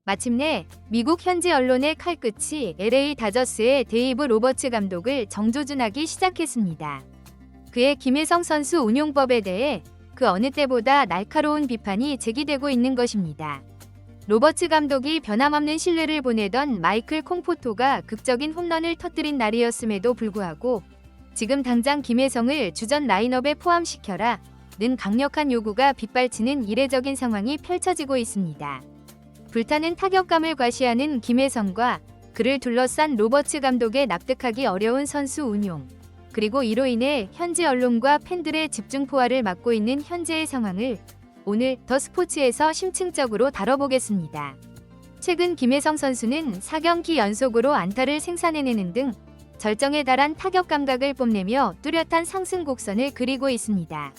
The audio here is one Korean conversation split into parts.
마침내 미국 현지 언론의 칼끝이 LA 다저스의 데이브 로버츠 감독을 정조준하기 시작했습니다. 그의 김혜성 선수 운용법에 대해 그 어느 때보다 날카로운 비판이 제기되고 있는 것입니다. 로버츠 감독이 변함없는 신뢰를 보내던 마이클 콩포토가 극적인 홈런을 터뜨린 날이었음에도 불구하고 지금 당장 김혜성을 주전 라인업에 포함시켜라 는 강력한 요구가 빗발치는 이례적인 상황이 펼쳐지고 있습니다. 불타는 타격감을 과시하는 김혜성과 그를 둘러싼 로버츠 감독의 납득하기 어려운 선수 운용, 그리고 이로 인해 현지 언론과 팬들의 집중 포화를 막고 있는 현재의 상황을 오늘 더 스포츠에서 심층적으로 다뤄보겠습니다. 최근 김혜성 선수는 4경기 연속으로 안타를 생산해내는 등 절정에 달한 타격 감각을 뽐내며 뚜렷한 상승 곡선을 그리고 있습니다.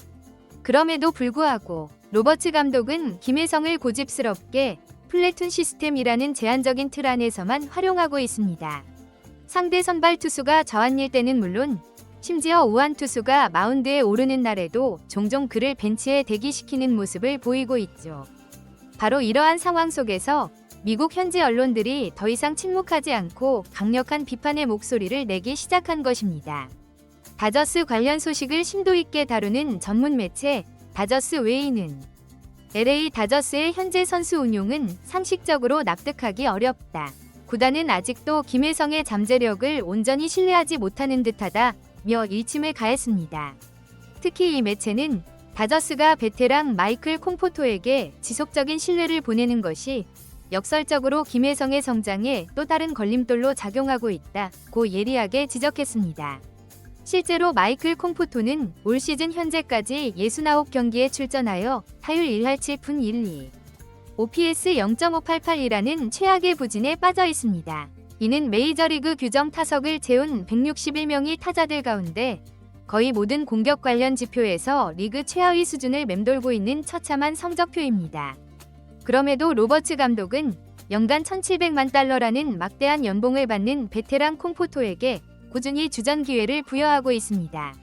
그럼에도 불구하고 로버츠 감독은 김혜성을 고집스럽게 플래툰 시스템이라는 제한적인 틀 안에서만 활용하고 있습니다. 상대 선발 투수가 저한일 때는 물론 심지어 우한 투수가 마운드에 오르는 날에도 종종 그를 벤치에 대기시키는 모습을 보이고 있죠. 바로 이러한 상황 속에서 미국 현지 언론들이 더 이상 침묵하지 않고 강력한 비판의 목소리를 내기 시작한 것입니다. 다저스 관련 소식을 심도 있게 다루는 전문 매체 다저스 웨이는 LA 다저스의 현재 선수 운용은 상식적으로 납득하기 어렵다. 구단은 아직도 김혜성의 잠재력을 온전히 신뢰하지 못하는 듯하다 며 일침을 가했습니다. 특히 이 매체는 다저스가 베테랑 마이클 콩포토에게 지속적인 신뢰를 보내는 것이 역설적으로 김혜성의 성장에 또 다른 걸림돌로 작용하고 있다고 예리하게 지적했습니다. 실제로 마이클 콩포토는 올 시즌 현재까지 69경기에 출전하여 타율 1할 7푼 1리, OPS 0.588이라는 최악의 부진에 빠져 있습니다. 이는 메이저리그 규정 타석을 채운 161명의 타자들 가운데 거의 모든 공격 관련 지표에서 리그 최하위 수준을 맴돌고 있는 처참한 성적표입니다. 그럼에도 로버츠 감독은 연간 1,700만 달러라는 막대한 연봉을 받는 베테랑 콩포토에게 꾸준히 주전 기회를 부여하고 있습니다.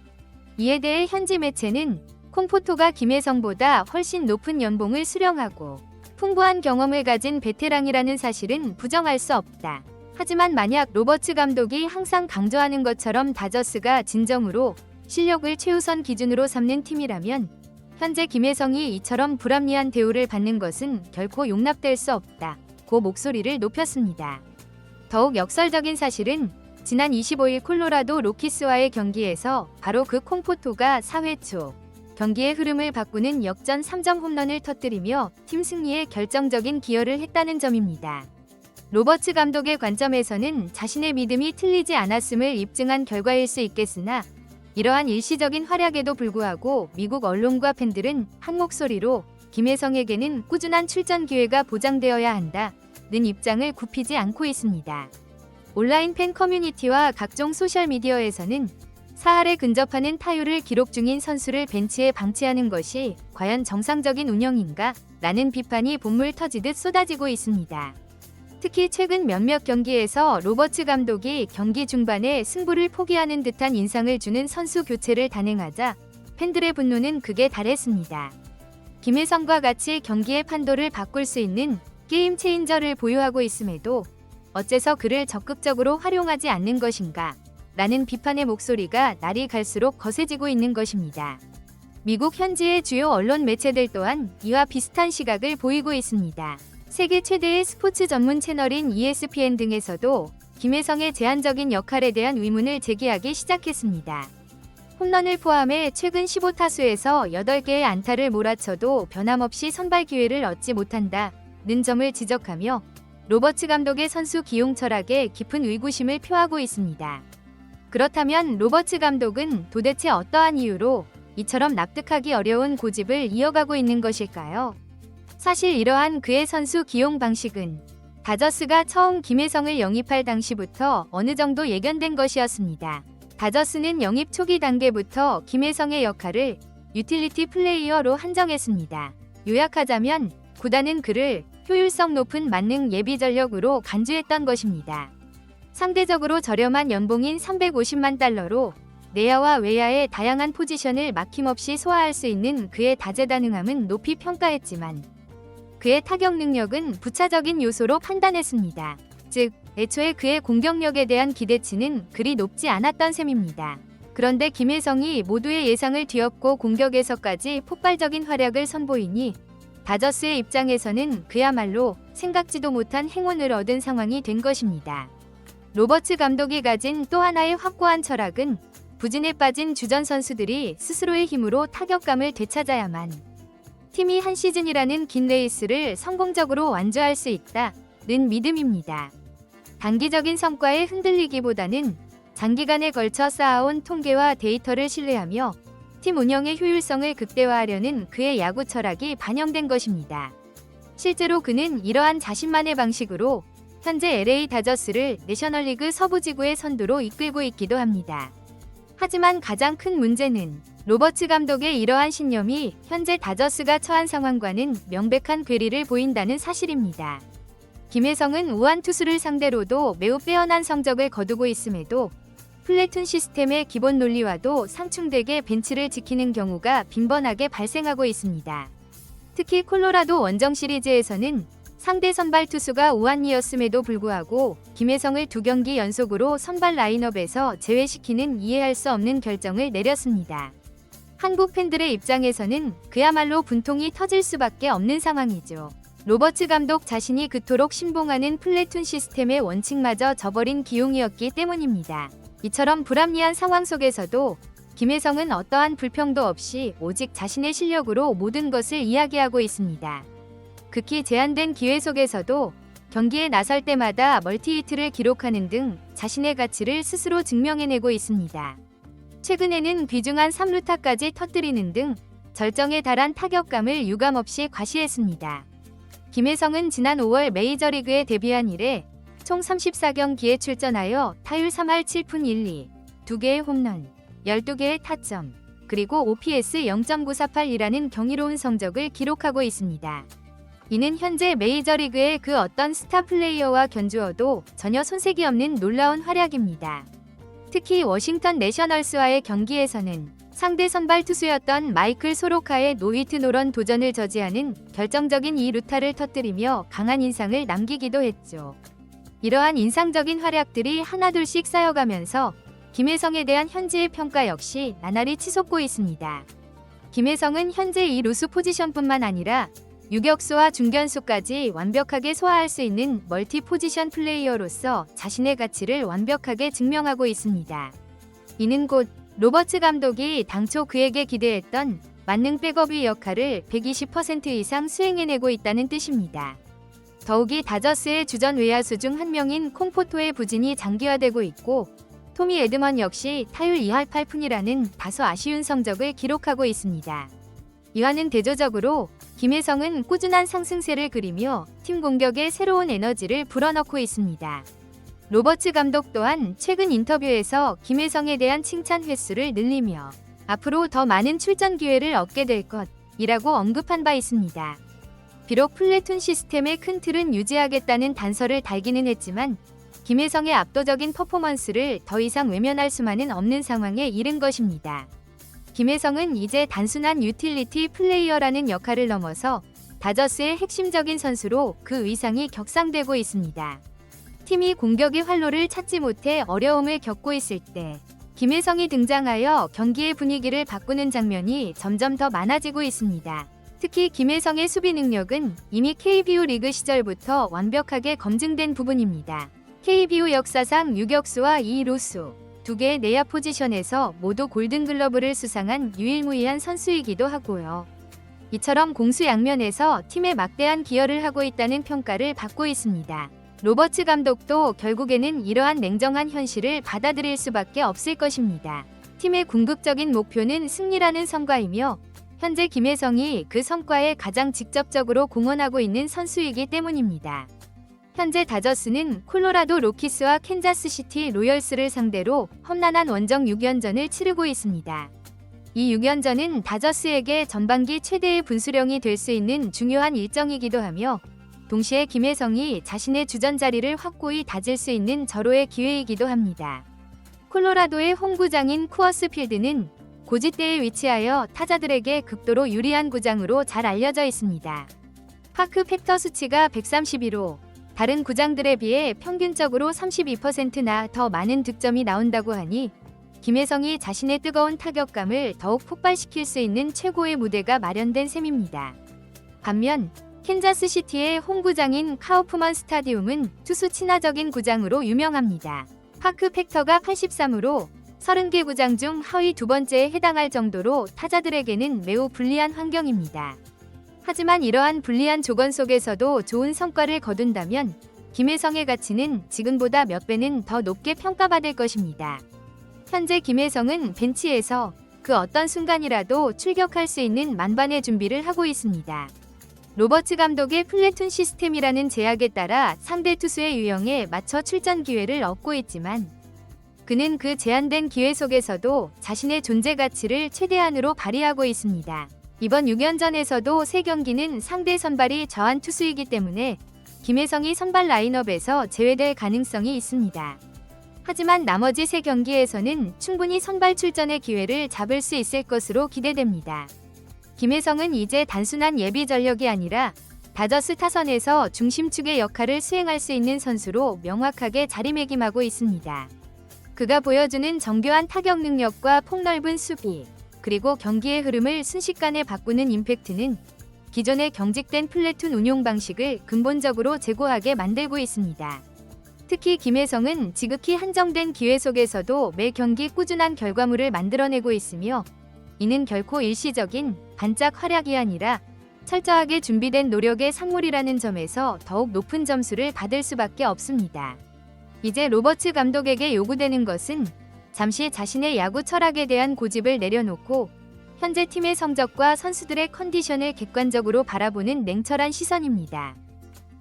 이에 대해 현지 매체는 콩포토가 김혜성보다 훨씬 높은 연봉을 수령하고 풍부한 경험을 가진 베테랑이라는 사실은 부정할 수 없다. 하지만 만약 로버츠 감독이 항상 강조하는 것처럼 다저스가 진정으로 실력을 최우선 기준으로 삼는 팀이라면 현재 김혜성이 이처럼 불합리한 대우를 받는 것은 결코 용납될 수 없다. 고 목소리를 높였습니다. 더욱 역설적인 사실은 지난 25일 콜로라도 로키스와의 경기에서 바로 그 콩포토가 4회 초 경기의 흐름을 바꾸는 역전 3점 홈런을 터뜨리며 팀 승리에 결정적인 기여를 했다는 점입니다. 로버츠 감독의 관점에서는 자신의 믿음이 틀리지 않았음을 입증한 결과일 수 있겠으나 이러한 일시적인 활약에도 불구하고 미국 언론과 팬들은 한 목소리로 김혜성에게는 꾸준한 출전 기회가 보장되어야 한다는 입장을 굽히지 않고 있습니다. 온라인 팬 커뮤니티와 각종 소셜미디어에서는 4할에 근접하는 타율을 기록 중인 선수를 벤치에 방치하는 것이 과연 정상적인 운영인가? 라는 비판이 본물 터지듯 쏟아지고 있습니다. 특히 최근 몇몇 경기에서 로버츠 감독이 경기 중반에 승부를 포기하는 듯한 인상을 주는 선수 교체를 단행하자 팬들의 분노는 극에 달했습니다. 김혜성과 같이 경기의 판도를 바꿀 수 있는 게임 체인저를 보유하고 있음에도 어째서 그를 적극적으로 활용하지 않는 것인가? 라는 비판의 목소리가 날이 갈수록 거세지고 있는 것입니다. 미국 현지의 주요 언론 매체들 또한 이와 비슷한 시각을 보이고 있습니다. 세계 최대의 스포츠 전문 채널인 ESPN 등에서도 김혜성의 제한적인 역할에 대한 의문을 제기하기 시작했습니다. 홈런을 포함해 최근 15타수에서 8개의 안타를 몰아쳐도 변함없이 선발 기회를 얻지 못한다는 점을 지적하며 로버츠 감독의 선수 기용 철학에 깊은 의구심을 표하고 있습니다. 그렇다면 로버츠 감독은 도대체 어떠한 이유로 이처럼 납득하기 어려운 고집을 이어가고 있는 것일까요? 사실 이러한 그의 선수 기용 방식은 다저스가 처음 김혜성을 영입할 당시부터 어느 정도 예견된 것이었습니다. 다저스는 영입 초기 단계부터 김혜성의 역할을 유틸리티 플레이어로 한정했습니다. 요약하자면 구단은 그를 효율성 높은 만능 예비 전력으로 간주했던 것입니다. 상대적으로 저렴한 연봉인 350만 달러로 내야와 외야의 다양한 포지션을 막힘없이 소화할 수 있는 그의 다재다능함은 높이 평가했지만 그의 타격 능력은 부차적인 요소로 판단했습니다. 즉, 애초에 그의 공격력에 대한 기대치는 그리 높지 않았던 셈입니다. 그런데 김혜성이 모두의 예상을 뒤엎고 공격에서까지 폭발적인 활약을 선보이니 다저스의 입장에서는 그야말로 생각지도 못한 행운을 얻은 상황이 된 것입니다. 로버츠 감독이 가진 또 하나의 확고한 철학은 부진에 빠진 주전 선수들이 스스로의 힘으로 타격감을 되찾아야만 팀이 한 시즌이라는 긴 레이스를 성공적으로 완주할 수 있다는 믿음입니다. 단기적인 성과에 흔들리기보다는 장기간에 걸쳐 쌓아온 통계와 데이터를 신뢰하며 팀 운영의 효율성을 극대화하려는 그의 야구 철학이 반영된 것입니다. 실제로 그는 이러한 자신만의 방식으로 현재 LA 다저스를 내셔널리그 서부지구의 선두로 이끌고 있기도 합니다. 하지만 가장 큰 문제는 로버츠 감독의 이러한 신념이 현재 다저스가 처한 상황과는 명백한 괴리를 보인다는 사실입니다. 김혜성은 우한 투수를 상대로도 매우 빼어난 성적을 거두고 있음에도 플래툰 시스템의 기본 논리와도 상충되게 벤치를 지키는 경우가 빈번하게 발생하고 있습니다. 특히 콜로라도 원정 시리즈에서는 상대 선발 투수가 우한이었음에도 불구하고 김혜성을 2경기 연속으로 선발 라인업에서 제외시키는 이해할 수 없는 결정을 내렸습니다. 한국 팬들의 입장에서는 그야말로 분통이 터질 수밖에 없는 상황이죠. 로버츠 감독 자신이 그토록 신봉하는 플래툰 시스템의 원칙마저 저버린 기용이었기 때문입니다. 이처럼 불합리한 상황 속에서도 김혜성은 어떠한 불평도 없이 오직 자신의 실력으로 모든 것을 이야기하고 있습니다. 극히 제한된 기회 속에서도 경기에 나설 때마다 멀티히트를 기록하는 등 자신의 가치를 스스로 증명해내고 있습니다. 최근에는 귀중한 3루타까지 터뜨리는 등 절정에 달한 타격감을 유감없이 과시했습니다. 김혜성은 지난 5월 메이저리그에 데뷔한 이래 총 34경기에 출전하여 타율 3할 7푼 1리, 2개의 홈런, 12개의 타점, 그리고 OPS 0.948이라는 경이로운 성적을 기록하고 있습니다. 이는 현재 메이저리그의 그 어떤 스타 플레이어와 견주어도 전혀 손색이 없는 놀라운 활약입니다. 특히 워싱턴 내셔널스와의 경기에서는 상대 선발 투수였던 마이클 소로카의 노히트 노런 도전을 저지하는 결정적인 2루타를 터뜨리며 강한 인상을 남기기도 했죠. 이러한 인상적인 활약들이 하나둘씩 쌓여가면서 김혜성에 대한 현지의 평가 역시 나날이 치솟고 있습니다. 김혜성은 현재 이 루수 포지션뿐만 아니라 유격수와 중견수까지 완벽하게 소화할 수 있는 멀티 포지션 플레이어로서 자신의 가치를 완벽하게 증명하고 있습니다. 이는 곧 로버츠 감독이 당초 그에게 기대했던 만능 백업의 역할을 120% 이상 수행해내고 있다는 뜻입니다. 더욱이 다저스의 주전 외야수 중 한 명인 콩포토의 부진이 장기화되고 있고 토미 에드먼 역시 타율 2할 8푼이라는 다소 아쉬운 성적을 기록하고 있습니다. 이와는 대조적으로 김혜성은 꾸준한 상승세를 그리며 팀 공격에 새로운 에너지를 불어넣고 있습니다. 로버츠 감독 또한 최근 인터뷰에서 김혜성에 대한 칭찬 횟수를 늘리며 앞으로 더 많은 출전 기회를 얻게 될 것이라고 언급한 바 있습니다. 비록 플래툰 시스템의 큰 틀은 유지하겠다는 단서를 달기는 했지만 김혜성의 압도적인 퍼포먼스를 더 이상 외면할 수만은 없는 상황에 이른 것입니다. 김혜성은 이제 단순한 유틸리티 플레이어라는 역할을 넘어서 다저스의 핵심적인 선수로 그 위상이 격상되고 있습니다. 팀이 공격의 활로를 찾지 못해 어려움을 겪고 있을 때 김혜성이 등장하여 경기의 분위기를 바꾸는 장면이 점점 더 많아지고 있습니다. 특히 김혜성의 수비 능력은 이미 KBO 리그 시절부터 완벽하게 검증된 부분입니다. KBO 역사상 유격수와 2루수, 2개의 내야 포지션에서 모두 골든글러브를 수상한 유일무이한 선수이기도 하고요. 이처럼 공수 양면에서 팀에 막대한 기여를 하고 있다는 평가를 받고 있습니다. 로버츠 감독도 결국에는 이러한 냉정한 현실을 받아들일 수밖에 없을 것입니다. 팀의 궁극적인 목표는 승리라는 성과이며 현재 김혜성이 그 성과에 가장 직접적으로 공헌하고 있는 선수이기 때문입니다. 현재 다저스는 콜로라도 로키스와 캔자스시티 로열스를 상대로 험난한 원정 6연전을 치르고 있습니다. 이 6연전은 다저스에게 전반기 최대의 분수령이 될 수 있는 중요한 일정이기도 하며 동시에 김혜성이 자신의 주전 자리를 확고히 다질 수 있는 절호의 기회이기도 합니다. 콜로라도의 홈구장인 쿠어스 필드는 고지대에 위치하여 타자들에게 극도로 유리한 구장으로 잘 알려져 있습니다. 파크 팩터 수치가 131호, 다른 구장들에 비해 평균적으로 32%나 더 많은 득점이 나온다고 하니 김혜성이 자신의 뜨거운 타격감을 더욱 폭발시킬 수 있는 최고의 무대가 마련된 셈입니다. 반면 캔자스시티의 홈구장인 카우프먼 스타디움은 투수 친화적인 구장으로 유명합니다. 파크 팩터가 83으로 30개 구장 중 하위 두 번째에 해당할 정도로 타자들에게는 매우 불리한 환경입니다. 하지만 이러한 불리한 조건 속에서도 좋은 성과를 거둔다면 김혜성의 가치는 지금보다 몇 배는 더 높게 평가받을 것입니다. 현재 김혜성은 벤치에서 그 어떤 순간이라도 출격할 수 있는 만반의 준비를 하고 있습니다. 로버츠 감독의 플래툰 시스템이라는 제약에 따라 상대 투수의 유형에 맞춰 출전 기회를 얻고 있지만 그는 그 제한된 기회 속에서도 자신의 존재 가치를 최대한으로 발휘하고 있습니다. 이번 6연전에서도 3경기는 상대 선발이 저한 투수이기 때문에 김혜성이 선발 라인업에서 제외될 가능성이 있습니다. 하지만 나머지 3경기에서는 충분히 선발 출전의 기회를 잡을 수 있을 것으로 기대됩니다. 김혜성은 이제 단순한 예비 전력이 아니라 다저스 타선에서 중심축의 역할을 수행할 수 있는 선수로 명확하게 자리매김하고 있습니다. 그가 보여주는 정교한 타격 능력과 폭넓은 수비, 그리고 경기의 흐름을 순식간에 바꾸는 임팩트는 기존의 경직된 플래툰 운용 방식을 근본적으로 제고하게 만들고 있습니다. 특히 김혜성은 지극히 한정된 기회 속에서도 매 경기 꾸준한 결과물을 만들어내고 있으며 이는 결코 일시적인 반짝 활약이 아니라 철저하게 준비된 노력의 산물이라는 점에서 더욱 높은 점수를 받을 수밖에 없습니다. 이제 로버츠 감독에게 요구되는 것은 잠시 자신의 야구 철학에 대한 고집을 내려놓고 현재 팀의 성적과 선수들의 컨디션을 객관적으로 바라보는 냉철한 시선입니다.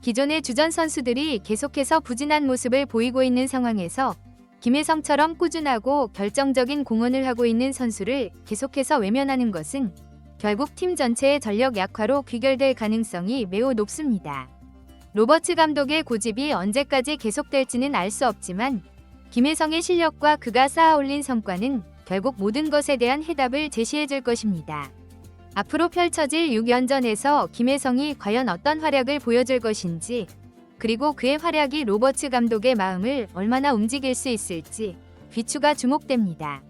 기존의 주전 선수들이 계속해서 부진한 모습을 보이고 있는 상황에서 김혜성처럼 꾸준하고 결정적인 공헌을 하고 있는 선수를 계속해서 외면하는 것은 결국 팀 전체의 전력 약화로 귀결될 가능성이 매우 높습니다. 로버츠 감독의 고집이 언제까지 계속될지는 알 수 없지만 김혜성의 실력과 그가 쌓아올린 성과는 결국 모든 것에 대한 해답을 제시해줄 것입니다. 앞으로 펼쳐질 6연전에서 김혜성이 과연 어떤 활약을 보여줄 것인지, 그리고 그의 활약이 로버츠 감독의 마음을 얼마나 움직일 수 있을지 귀추가 주목됩니다.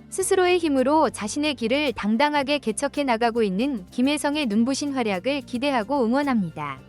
스스로의 힘으로 자신의 길을 당당하게 개척해 나가고 있는 김혜성의 눈부신 활약을 기대하고 응원합니다.